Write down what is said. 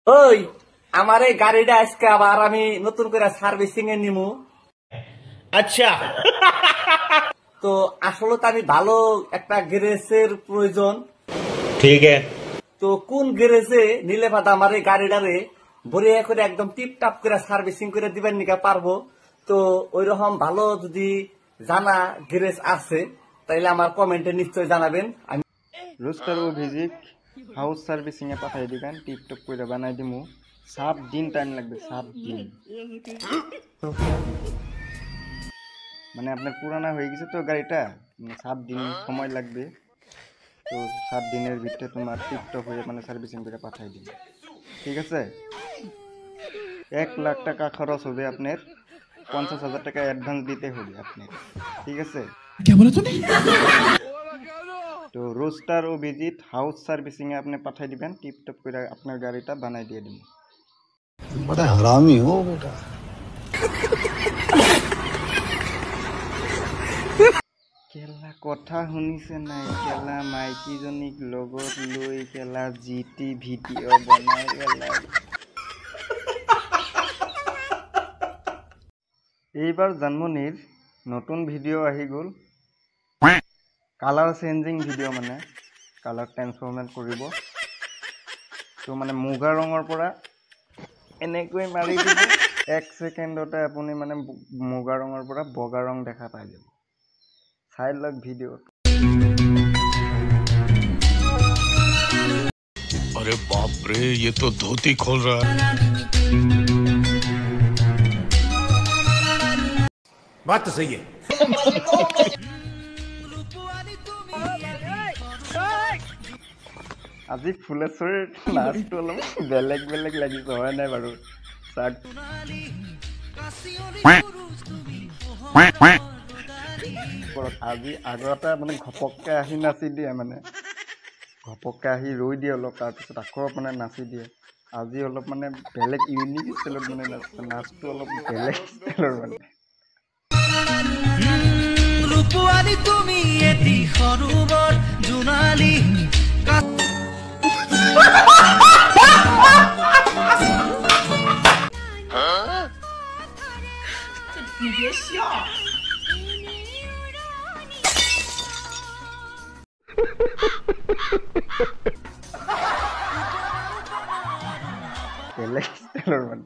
ওই আমার এই গাড়িটা আজকে আবার আমি নতুন করে সার্ভিসিং এ নিমু। আচ্ছা তো আসলে তো আমি ভালো একটা গ্যারেজের প্রয়োজন। ঠিক আছে। তো কোন গ্যারেজে নিলে বাদ আমার এই গাড়িটারে বড়িয়া করে একদম টিপটাপ করে সার্ভিসিং করে দিবেন নিকা পারবো। তো ওইরকম ভালো যদি জানা গ্যারেজ আছে তাইলে আমার কমেন্টে নিশ্চয় জানাবেন। আমি রোস্টার ও ভিজিক হাউস সার্ভিসিং এ পাঠাই দিবেন, টিপটপ করে বানাই দিমু। 7 দিন টাইম লাগবে, 7 দিন। মানে আপনার পুরানা হয়ে গেছে তো গাড়িটা, 7 দিন সময় লাগবে। তো 7 দিনের ভিতরে তোমার টিপটপ হয়ে মানে সার্ভিসিং করে পাঠাই দিন, ঠিক আছে? 1 লাখ টাকা খরচ হবে আপনার, 50,000 টাকা অ্যাডভান্স দিতে হবে আপনার, ঠিক আছে? তো রোস্টার ও ভিজিট হাউস সার্ভিসিং এ আপনি পাঠাই দিবেন, টিপটপ করে আপনার গাড়িটা বানাই দিয়ে দিন। बड़ा हरामी हो बेटा। কেলা কথা শুনিছে নাই? কেলা মাইকীজনীক লগত লৈ কেলা জিটি ভিডিঅ' বনাই পেলাই। এইবাৰ জন্মনিৰ নতুন ভিডিঅ' আহি গ'ল, কালাৰ চেঞ্জিং ভিডিঅ', মানে কালাৰ ট্ৰেন্সফৰ্মেট কৰিব। তো মানে মুগা ৰঙৰ পৰা এনেকৈ মাৰি দিব, 1 ছেকেণ্ডতে আপুনি মানে মুগা ৰঙৰ পৰা বগা ৰং দেখা পাই যাব। চাই লওক ভিডিঅ'ত। अरे बाप रे, ये तो धोती खोल रहा है। बात तो सही है। আজি ফুলেশ্বৰীৰ নাচটো অলপ বেলেগ বেলেগ লাগিছে, হয় নাই বাৰু? আজি আগতে মানে ঘপককে আহি নাচি দিয়ে, মানে ঘপককে আহি ৰৈ দিয়ে অলপ, তাৰপিছত আকৌ মানে নাচি দিয়ে। আজি অলপ মানে বেলেগ ইউনিক ষ্টাইলত মানে নাচটো অলপ বেলেগ ষ্টাইলৰ মানে। তুমি এটি সৰোবৰ জোনালী你别笑。বেলেগ ষ্টাইলৰ মানে।